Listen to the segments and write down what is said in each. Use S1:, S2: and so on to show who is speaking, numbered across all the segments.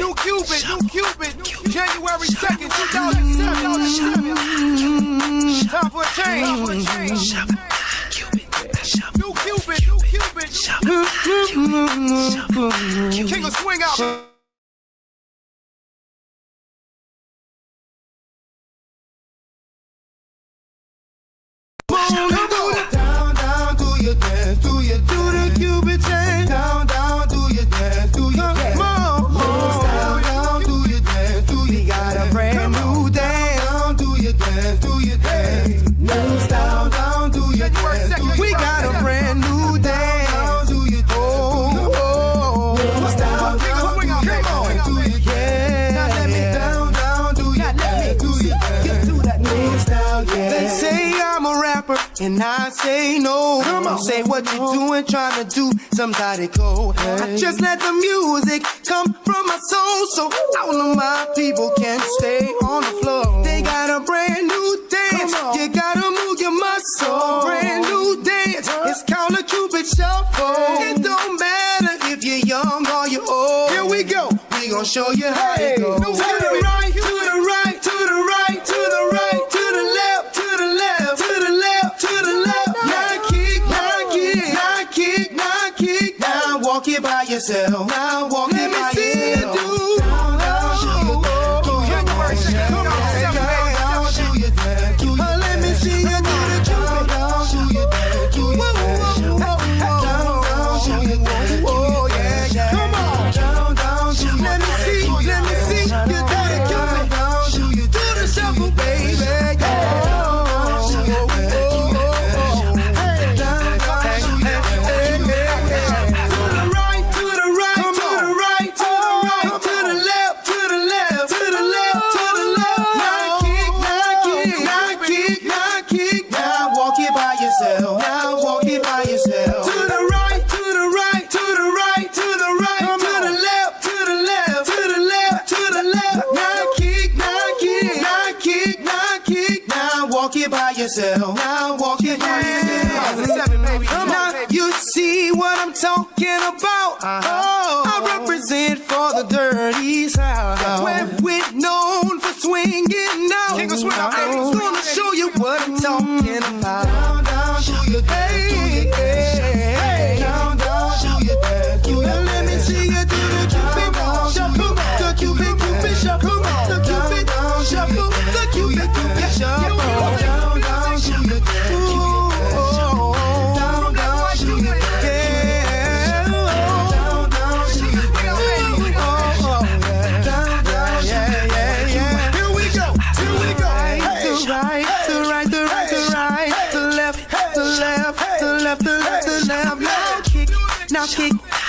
S1: New Cupid, January 2nd, 2007. Time for a change. New Cupid, King of Swing Out.
S2: Down, do your dance, do the Cupid chain. Down, do your dance, do your dance. Down, do your dance, do your dance. We got a brand new dance. Down, do your dance, do your dance. New style, down, do your dance. We got a brand new dance. Down, do your dance, new style, down, do your dance, do your dance. Now let me down, do your dance, do your dance. Get to that new style, yeah. They say I'm a rapper. And I say no. Come on. Say what you doing, trying to do somebody go. I just let the music come from my soul, so all of my people can stay on the floor. They got a brand new dance. You gotta move your muscle. Brand new dance. It's called a Cupid Shuffle. It don't matter if you're young or you're old. Here we go. We gon' show you how it goes. To the right, to the right, to the right, to the right, to the left, to the left, to the left, to the left. Now kick, now kick, now kick, now kick. Now walk it by yourself. Now walk it by yourself. Let me see you do. Let me see you do the Cupid. Oh yeah. Come on. Let me see you do the Cupid. Do the shuffle, baby. Now walk it by yourself. Now you see what I'm talking about. I represent for the dirty South. We're known for swinging out. I'm gonna show you what I'm talking about. Down, do your dance, down, do your dance. Let me see you do the Cupid shuffle, the Cupid shuffle, the Cupid shuffle, the Cupid shuffle.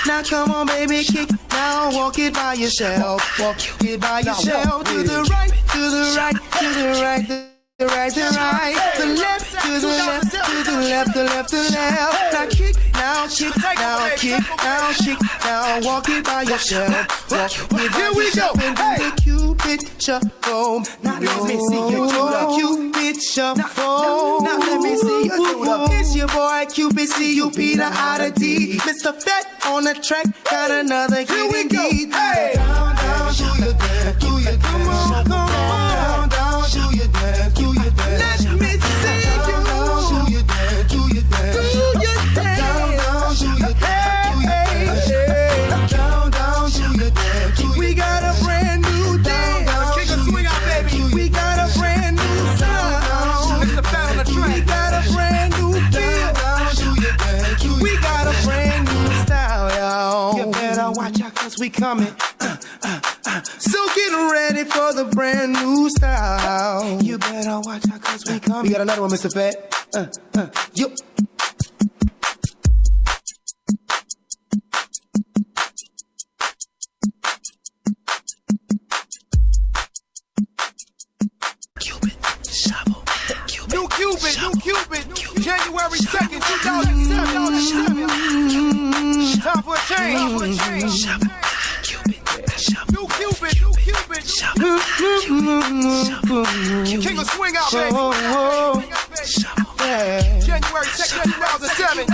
S2: Now come on, baby, kick. Now walk it by yourself. Walk it by yourself. To the right, to the right, to the right, to the right, to the right, to the left, to the left, to the left, to the left, to the left. Now kick, now kick, now kick, now kick. Now walk it by yourself. Walk it by yourself and do the Cupid shuffle. Now let me see you do the Cupid shuffle. Now let me see you do the. It's your boy Cupid, C-U-P, the I-D. Mr. Fat on the track, got another hit. Here we go. Hey. Down, do your dance, do your dance. Come on, come on. Down, do your dance, do your dance. Let me see you do your dance, do your dance. Do your dance. Down, do your dance, do your dance. Down, do your dance. We got a brand new dance. King of Swing Out, baby. We got a brand new sound. Mr. Fat on the track. We got a brand new feel. We got a brand new style, y'all. You better watch out, cause we coming. So get ready for the brand new style. You better watch out, cause we coming. We got another one, Mr. Fat. Yo. New Cupid, January 2nd, 2007. Time for a change. New Cupid, King of Swing Out, baby. January 2nd, 2007.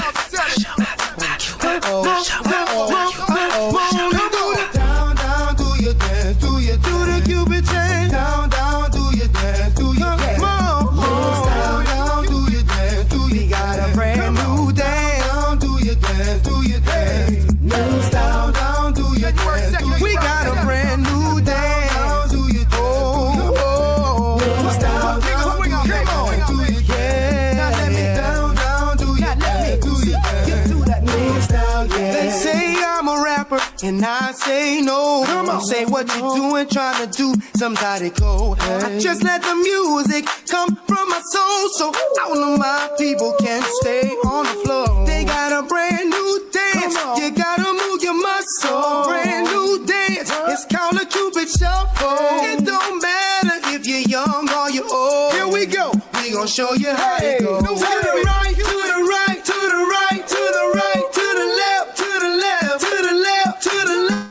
S2: Cupid chain. Down, down, do your dance, do your dance. Come on, down, down, do your dance, do your. We got a brand new dance. Down, do your dance, do your dance. New style, down, do your dance. We got a brand new dance. Down, do your dance. Oh, new style, down, do your dance, do your dance. Now let me down, down, do your dance, do your dance. Do that new style, yeah. They say I'm a rapper, and I say no. Come on, say what you doing, trying to do somebody go. I just let the music come from my soul, so all of my people can stay on the floor. They got a brand new dance. You gotta move your muscle. Brand new dance. It's called a Cupid Shuffle. It don't matter if you're young or you're old. Here we go. We gon' show you how it goes. To the right, to the right, to the right, to the right, to the left, to the left, to the left, to the left.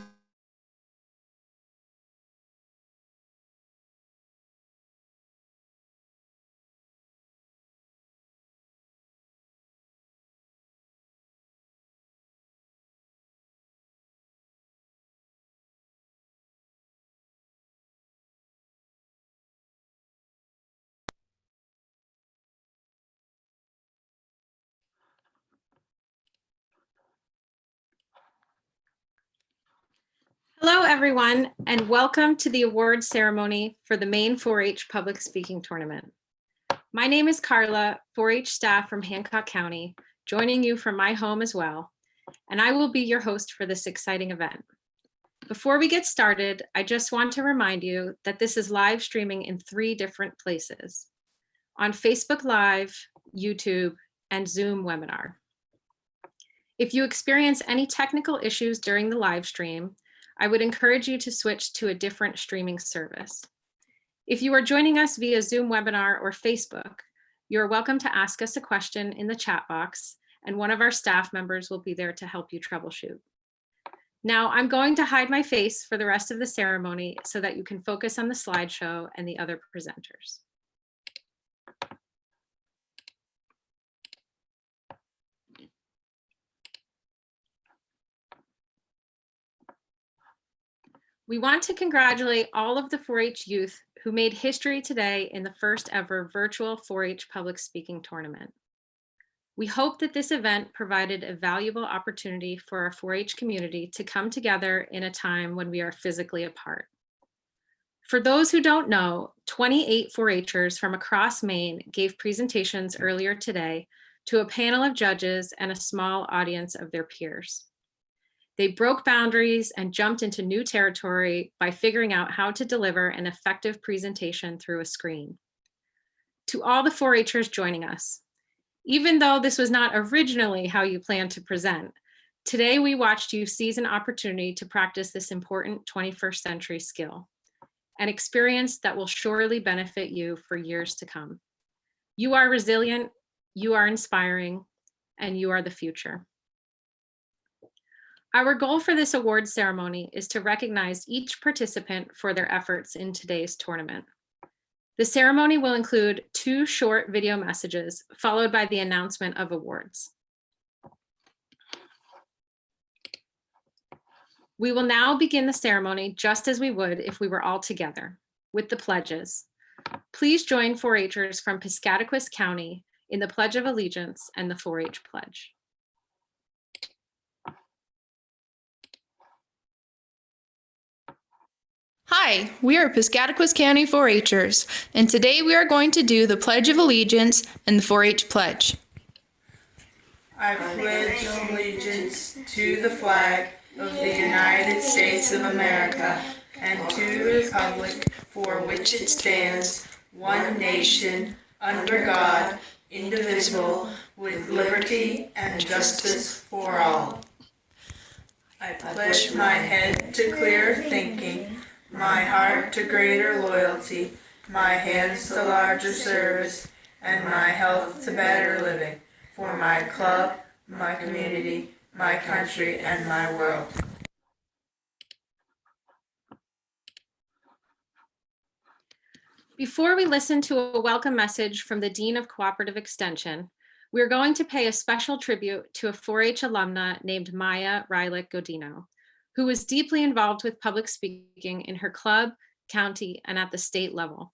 S3: Hello, everyone, and welcome to the awards ceremony for the Maine 4-H Public Speaking Tournament. My name is Carla, 4-H staff from Hancock County, joining you from my home as well, and I will be your host for this exciting event. Before we get started, I just want to remind you that this is live streaming in 3 different places: on Facebook Live, YouTube, and Zoom webinar. If you experience any technical issues during the live stream, I would encourage you to switch to a different streaming service. If you are joining us via Zoom webinar or Facebook, you're welcome to ask us a question in the chat box, and one of our staff members will be there to help you troubleshoot. Now, I'm going to hide my face for the rest of the ceremony so that you can focus on the slideshow and the other presenters. We want to congratulate all of the 4-H youth who made history today in the first ever virtual 4-H public speaking tournament. We hope that this event provided a valuable opportunity for our 4-H community to come together in a time when we are physically apart. For those who don't know, 28 4-Hers from across Maine gave presentations earlier today to a panel of judges and a small audience of their peers. They broke boundaries and jumped into new territory by figuring out how to deliver an effective presentation through a screen. To all the 4-Hers joining us, even though this was not originally how you planned to present, today we watched you seize an opportunity to practice this important 21st century skill, an experience that will surely benefit you for years to come. You are resilient, you are inspiring, and you are the future. Our goal for this awards ceremony is to recognize each participant for their efforts in today's tournament. The ceremony will include 2 short video messages, followed by the announcement of awards. We will now begin the ceremony just as we would if we were all together, with the pledges. Please join 4-Hers from Piscataquis County in the Pledge of Allegiance and the 4-H Pledge.
S4: Hi, we are Piscataquis County 4-Hers, and today we are going to do the Pledge of Allegiance and the 4-H Pledge.
S5: I pledge allegiance to the flag of the United States of America and to the republic for which it stands, one nation, under God, indivisible, with liberty and justice for all. I pledge my head to clear thinking, my heart to greater loyalty, my hands to larger service, and my health to better living, for my club, my community, my country, and my world.
S3: Before we listen to a welcome message from the Dean of Cooperative Extension, we're going to pay a special tribute to a 4-H alumna named Maya Rylick Godino, who was deeply involved with public speaking in her club, county, and at the state level.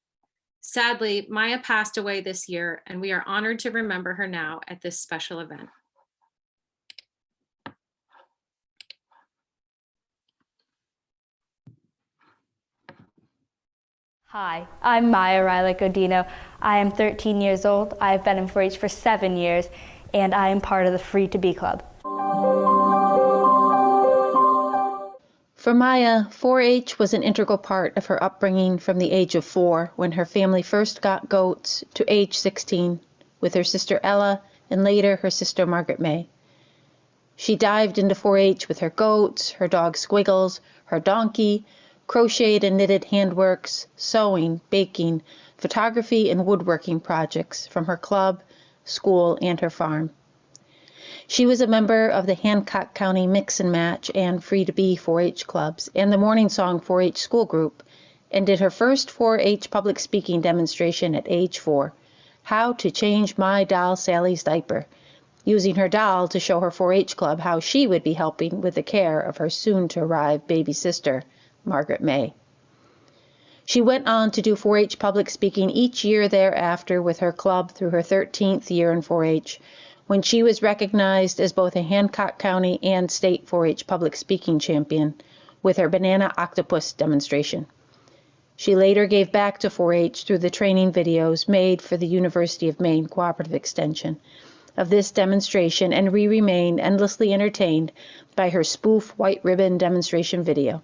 S3: Sadly, Maya passed away this year, and we are honored to remember her now at this special event.
S6: Hi, I'm Maya Riley Godino. I am 13 years old. I've been in 4-H for 7 years, and I am part of the Free to Be Club.
S7: For Maya, 4-H was an integral part of her upbringing from the age of 4, when her family first got goats, to age 16, with her sister Ella and later her sister Margaret May. She dived into 4-H with her goats, her dog Squiggles, her donkey, crocheted and knitted handworks, sewing, baking, photography, and woodworking projects from her club, school, and her farm. She was a member of the Hancock County Mix and Match and Free to Be 4-H clubs and the Morning Song 4-H school group, and did her first 4-H public speaking demonstration at age 4, How to Change My Doll Sally's Diaper, using her doll to show her 4-H club how she would be helping with the care of her soon-to-arrive baby sister, Margaret May. She went on to do 4-H public speaking each year thereafter with her club through her 13th year in 4-H, when she was recognized as both a Hancock County and state 4-H public speaking champion with her banana octopus demonstration. She later gave back to 4-H through the training videos made for the University of Maine Cooperative Extension of this demonstration, and we remain endlessly entertained by her spoof white ribbon demonstration video.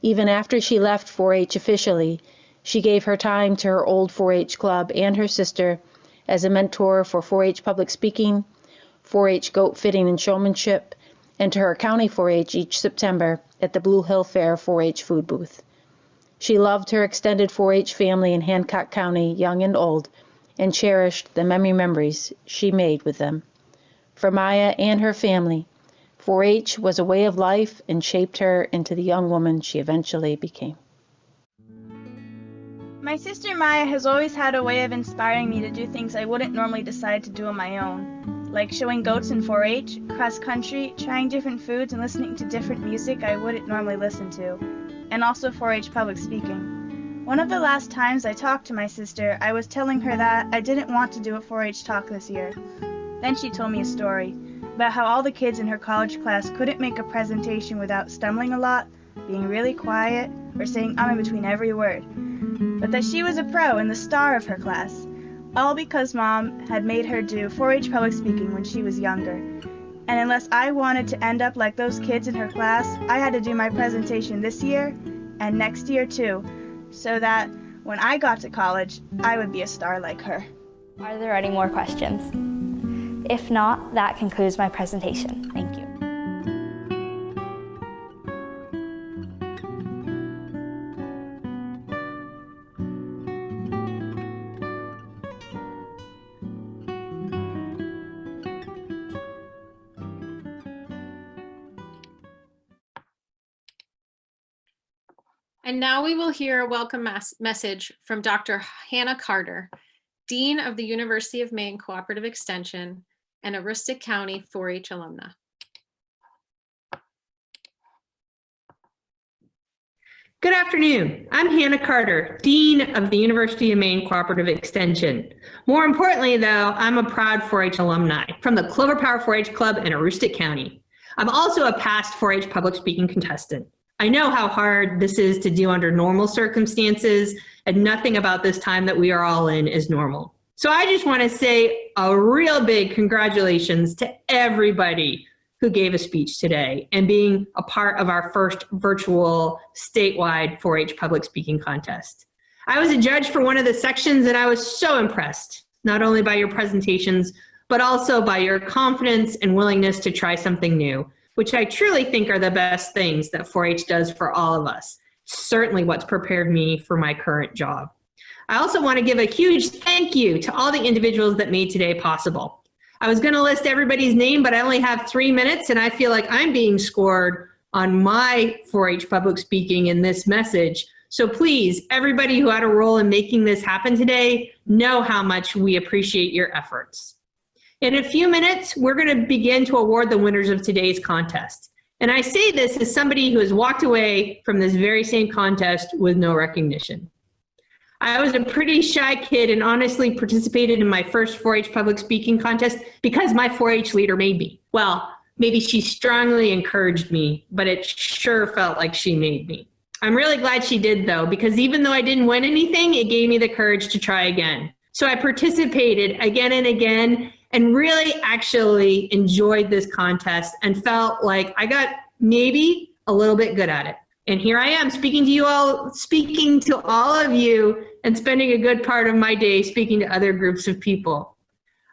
S7: Even after she left 4-H officially, she gave her time to her old 4-H club and her sister as a mentor for 4-H public speaking, 4-H goat fitting and showmanship, and to her county 4-H each September at the Blue Hill Fair 4-H food booth. She loved her extended 4-H family in Hancock County, young and old, and cherished the many memories she made with them. For Maya and her family, 4-H was a way of life and shaped her into the young woman she eventually became.
S8: My sister Maya has always had a way of inspiring me to do things I wouldn't normally decide to do on my own, like showing goats in 4-H, cross-country, trying different foods, and listening to different music I wouldn't normally listen to, and also 4-H public speaking. One of the last times I talked to my sister, I was telling her that I didn't want to do a 4-H talk this year. Then she told me a story about how all the kids in her college class couldn't make a presentation without stumbling a lot, being really quiet, or saying in between every word, but that she was a pro and the star of her class, all because Mom had made her do 4-H public speaking when she was younger. And unless I wanted to end up like those kids in her class, I had to do my presentation this year and next year too, so that when I got to college, I would be a star like her.
S6: Are there any more questions? If not, that concludes my presentation. Thank you.
S3: And now we will hear a welcome message from Dr. Hannah Carter, Dean of the University of Maine Cooperative Extension and Aroostook County 4-H alumna.
S9: Good afternoon. I'm Hannah Carter, Dean of the University of Maine Cooperative Extension. More importantly, though, I'm a proud 4-H alumni from the Clover Power 4-H Club in Aroostook County. I'm also a past 4-H public speaking contestant. I know how hard this is to do under normal circumstances, and nothing about this time that we are all in is normal. So I just want to say a real big congratulations to everybody who gave a speech today and being a part of our first virtual statewide 4-H public speaking contest. I was a judge for one of the sections and I was so impressed, not only by your presentations, but also by your confidence and willingness to try something new, which I truly think are the best things that 4-H does for all of us. Certainly what's prepared me for my current job. I also want to give a huge thank you to all the individuals that made today possible. I was going to list everybody's name, but I only have 3 minutes, and I feel like I'm being scored on my 4-H public speaking in this message. So please, everybody who had a role in making this happen today, know how much we appreciate your efforts. In a few minutes, we're going to begin to award the winners of today's contest. And I say this as somebody who has walked away from this very same contest with no recognition. I was a pretty shy kid and honestly participated in my first 4-H public speaking contest because my 4-H leader made me. Well, maybe she strongly encouraged me, but it sure felt like she made me. I'm really glad she did though, because even though I didn't win anything, it gave me the courage to try again. So I participated again and again and really actually enjoyed this contest and felt like I got maybe a little bit good at it. And here I am speaking to all of you and spending a good part of my day speaking to other groups of people.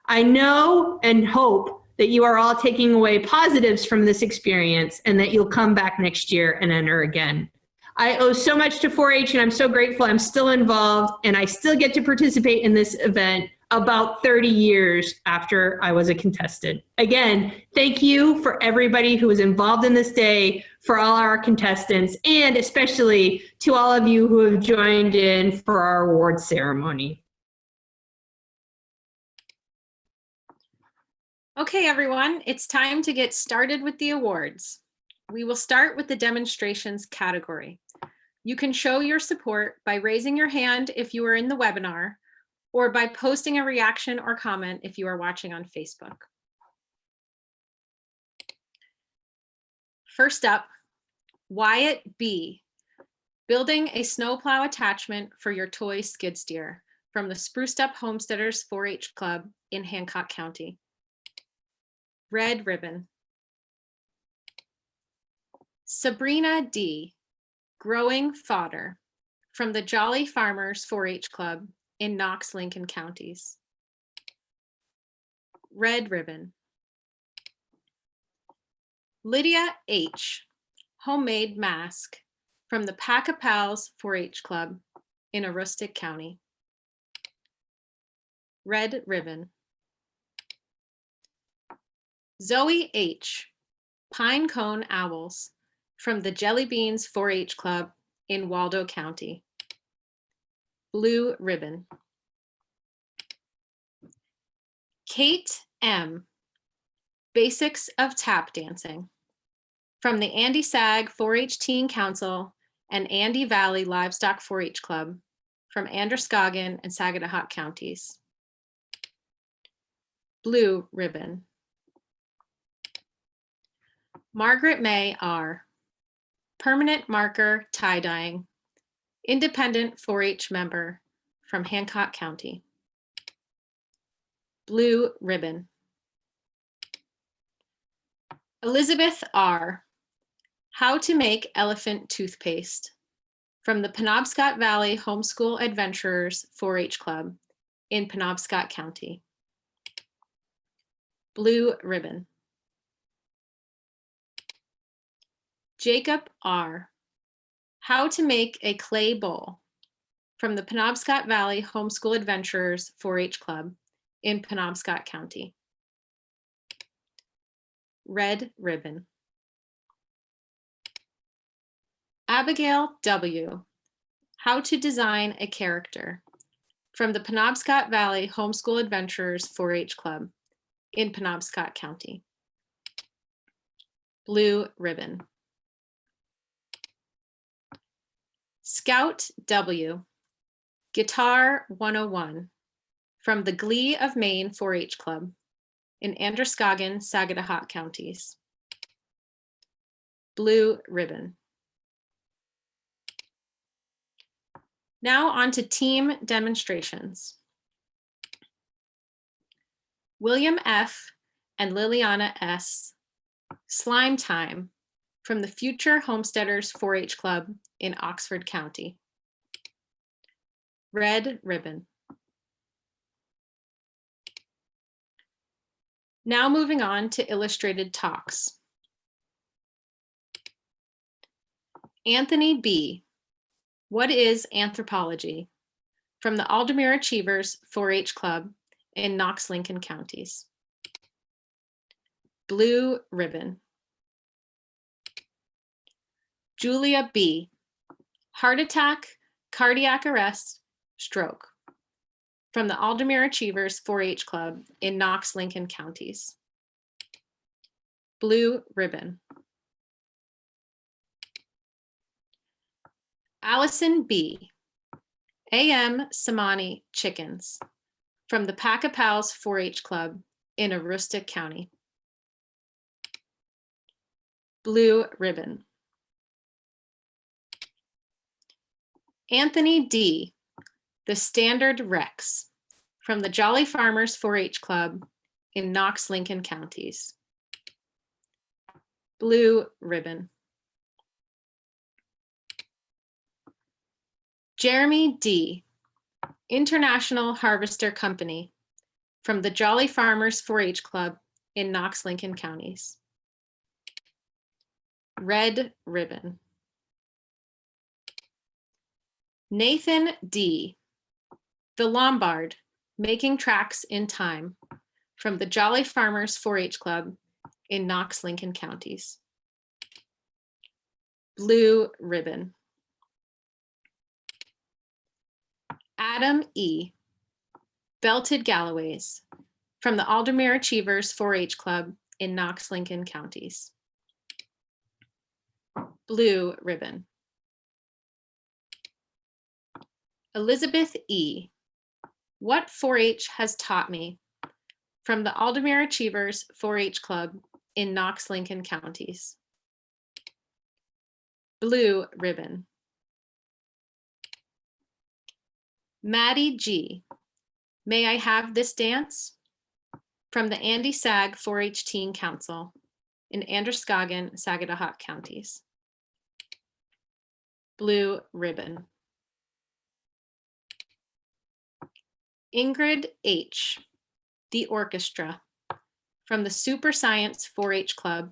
S9: I know and hope that you are all taking away positives from this experience and that you'll come back next year and enter again. I owe so much to 4-H and I'm so grateful I'm still involved and I still get to participate in this event about 30 years after I was a contestant. Again, thank you for everybody who was involved in this day, for all our contestants, and especially to all of you who have joined in for our award ceremony.
S3: Okay, everyone, it's time to get started with the awards. We will start with the demonstrations category. You can show your support by raising your hand if you are in the webinar, or by posting a reaction or comment if you are watching on Facebook. First up, Wyatt B. Building a snowplow attachment for your toy skid steer from the Spruced Up Homesteaders 4-H Club in Hancock County. Red ribbon. Sabrina D. Growing fodder from the Jolly Farmers 4-H Club in Knox, Lincoln counties. Red ribbon. Lydia H. Homemade mask from the Pack a Pals 4-H Club in Aroostook County. Red ribbon. Zoe H. Pine Cone Owls from the Jelly Beans 4-H Club in Waldo County. Blue ribbon. Kate M. Basics of Tap Dancing from the Andy Sag 4-H Teen Council and Andy Valley Livestock 4-H Club from Androscoggin and Saginaw counties. Blue ribbon. Margaret May R. Permanent marker tie-dyeing, independent 4-H member from Hancock County. Blue ribbon. Elizabeth R. How to make elephant toothpaste from the Penobscot Valley Homeschool Adventurers 4-H Club in Penobscot County. Blue ribbon. Jacob R. How to make a clay bowl from the Penobscot Valley Homeschool Adventurers 4-H Club in Penobscot County. Red ribbon. Abigail W. How to design a character from the Penobscot Valley Homeschool Adventurers 4-H Club in Penobscot County. Blue ribbon. Scout W. Guitar 101 from the Glee of Maine 4-H Club in Androscoggin, Saginaw counties. Blue ribbon. Now on to team demonstrations. William F. and Liliana S. Slime Time from the Future Homesteaders 4-H Club in Oxford County. Red ribbon. Now moving on to illustrated talks. Anthony B. What is anthropology? From the Aldermere Achievers 4-H Club in Knox, Lincoln counties. Blue ribbon. Julia B. Heart attack, cardiac arrest, stroke. From the Aldermere Achievers 4-H Club in Knox, Lincoln counties. Blue ribbon. Allison B. A.M. Samani Chickens from the Pack-a-Pals 4-H Club in Aroostook County. Blue ribbon. Anthony D. The Standard Rex from the Jolly Farmers 4-H Club in Knox, Lincoln counties. Blue ribbon. Jeremy D. International Harvester Company from the Jolly Farmers 4-H Club in Knox, Lincoln counties. Red ribbon. Nathan D. The Lombard, Making Tracks in Time from the Jolly Farmers 4-H Club in Knox, Lincoln counties. Blue ribbon. Adam E. Belted Galloways from the Aldermere Achievers 4-H Club in Knox, Lincoln counties. Blue ribbon. Elizabeth E. What 4-H has taught me from the Aldermere Achievers 4-H Club in Knox, Lincoln counties. Blue ribbon. Maddie G. May I have this dance? From the Andy Sag 4-H Teen Council in Androscoggin, Sagadahoc counties. Blue ribbon. Ingrid H. The Orchestra from the Super Science 4-H Club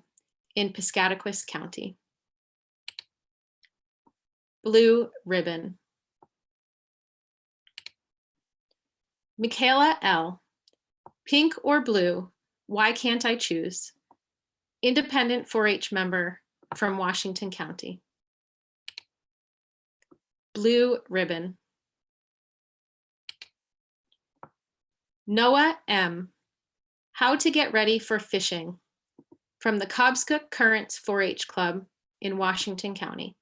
S3: in Piscataquis County. Blue ribbon. Michaela L. Pink or blue, why can't I choose? Independent 4-H member from Washington County. Blue ribbon. Noah M. How to get ready for fishing from the Cobscook Currents 4-H Club in Washington County.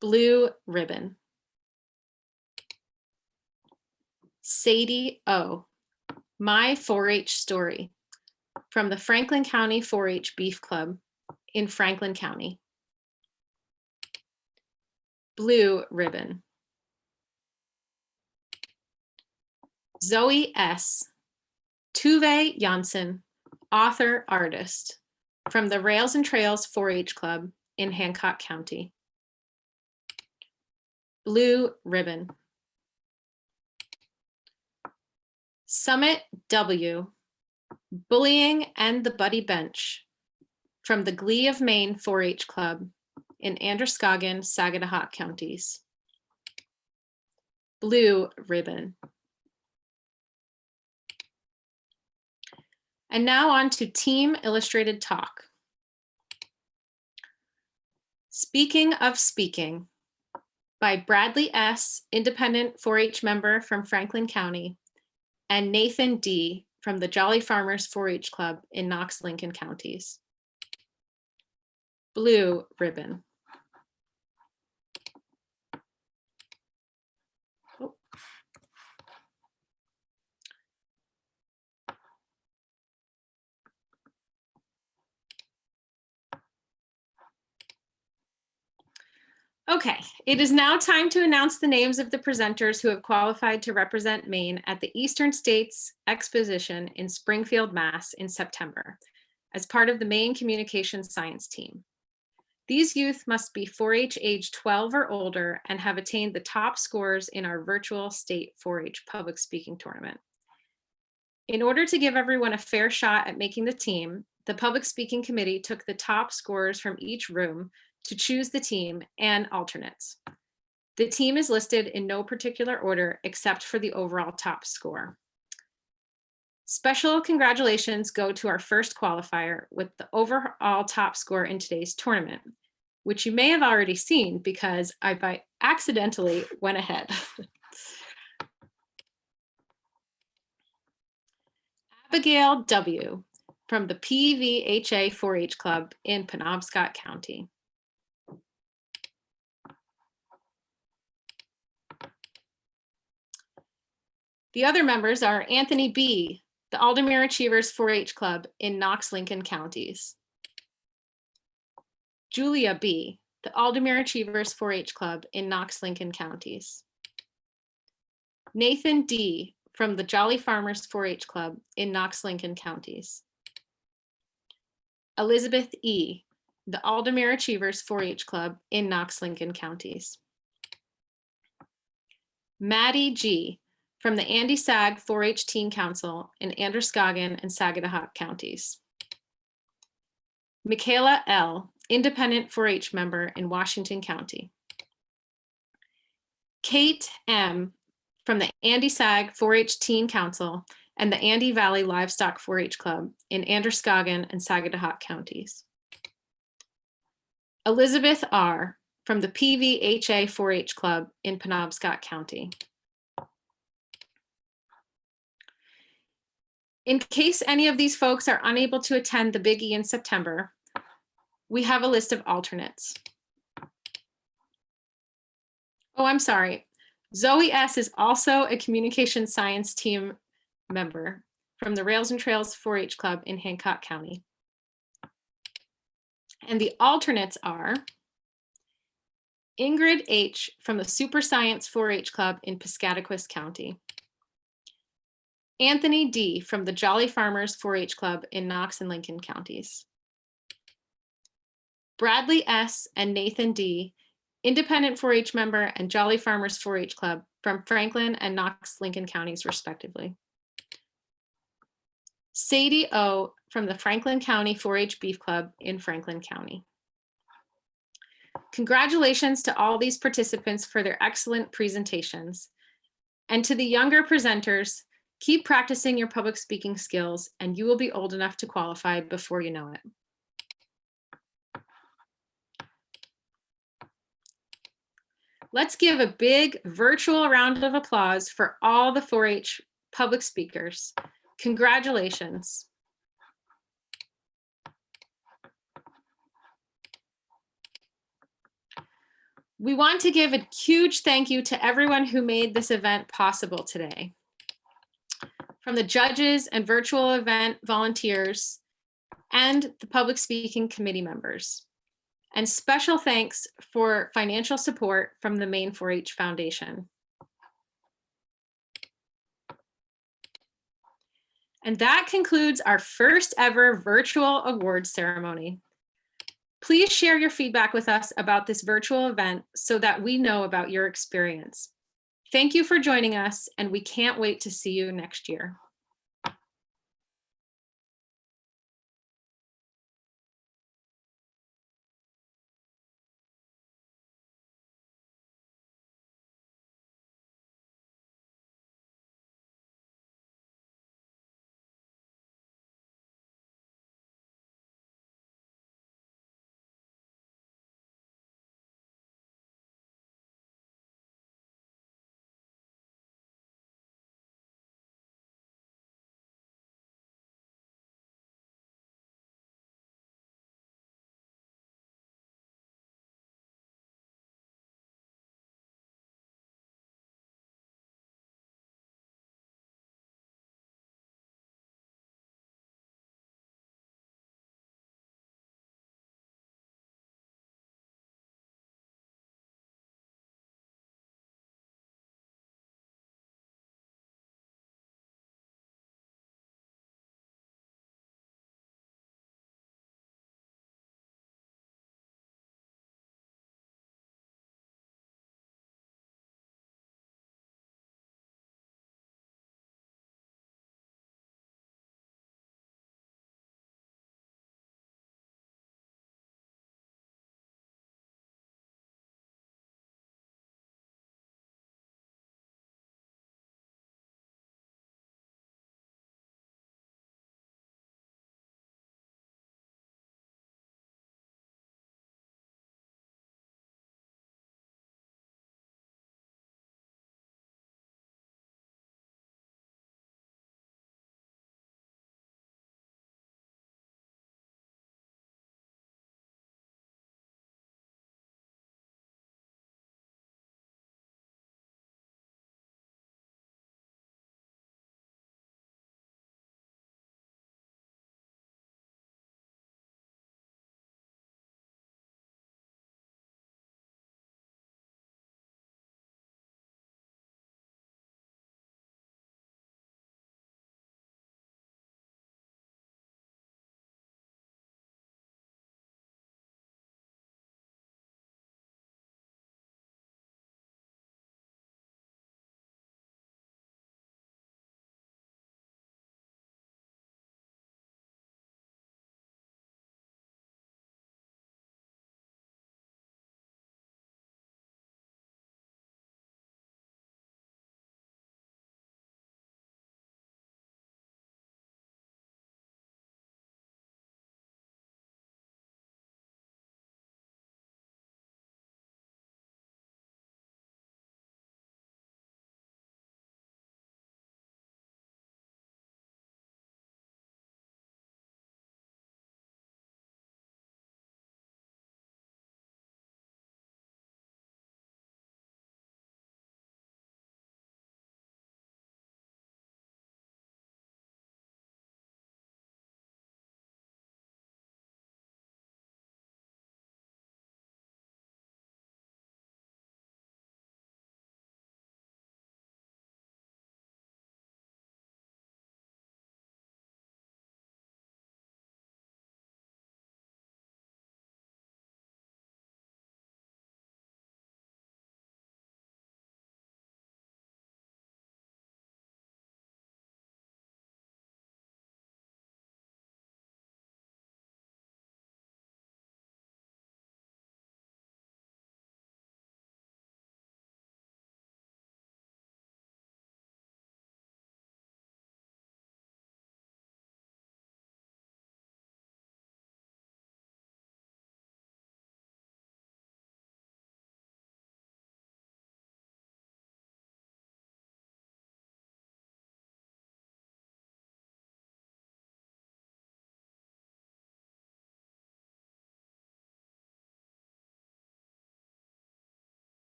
S3: Blue ribbon. Sadie O. My 4-H story from the Franklin County 4-H Beef Club in Franklin County. Blue ribbon. Zoe S. Tuve Janssen, author, artist from the Rails and Trails 4-H Club in Hancock County. Blue ribbon. Summit W. Bullying and the Buddy Bench from the Glee of Maine 4-H Club in Androscoggin, Sagadahoc counties. Blue ribbon. And now on to Team Illustrated Talk. Speaking of Speaking by Bradley S., independent 4-H member from Franklin County, and Nathan D. from the Jolly Farmers 4-H Club in Knox, Lincoln counties. Blue ribbon. Oh. Okay, it is now time to announce the names of the presenters who have qualified to represent Maine at the Eastern States Exposition in Springfield, Mass. In September as part of the Maine Communications Science team. These youth must be 4-H age 12 or older and have attained the top scores in our virtual state 4-H public speaking tournament. In order to give everyone a fair shot at making the team, the Public Speaking Committee took the top scorers from each room to choose the team and alternates. The team is listed in no particular order except for the overall top score. Special congratulations go to our first qualifier with the overall top score in today's tournament, which you may have already seen because I by accidentally went ahead. Abigail W. from the PVHA 4-H Club in Penobscot County. The other members are Anthony B., the Aldermere Achievers 4-H Club in Knox-Lincoln counties. Julia B., the Aldermere Achievers 4-H Club in Knox-Lincoln counties. Nathan D. from the Jolly Farmers 4-H Club in Knox-Lincoln counties. Elizabeth E., the Aldermere Achievers 4-H Club in Knox-Lincoln counties. Maddie G. from the Andy Sag 4-H Teen Council in Androscoggin and Saginaw counties. Michaela L., Independent 4-H member in Washington County. Kate M. from the Andy Sag 4-H Teen Council and the Andy Valley Livestock 4-H Club in Androscoggin and Saginaw counties. Elizabeth R. from the PVHA 4-H Club in Penobscot County. In case any of these folks are unable to attend the Big E in September, we have a list of alternates. Oh, I'm sorry. Zoe S. is also a communication science team member from the Rails and Trails 4-H Club in Hancock County. And the alternates are Ingrid H. from the Super Science 4-H Club in Piscataquis County. Anthony D. from the Jolly Farmers 4-H Club in Knox and Lincoln counties. Bradley S. and Nathan D., Independent 4-H member and Jolly Farmers 4-H Club from Franklin and Knox-Lincoln counties, respectively. Sadie O. from the Franklin County 4-H Beef Club in Franklin County. Congratulations to all these participants for their excellent presentations. And to the younger presenters, keep practicing your public speaking skills and you will be old enough to qualify before you know it. Let's give a big virtual round of applause for all the 4-H public speakers. Congratulations. We want to give a huge thank you to everyone who made this event possible today. From the judges and virtual event volunteers and the public speaking committee members. And special thanks for financial support from the Maine 4-H Foundation. And that concludes our first ever virtual awards ceremony. Please share your feedback with us about this virtual event so that we know about your experience. Thank you for joining us, and we can't wait to see you next year.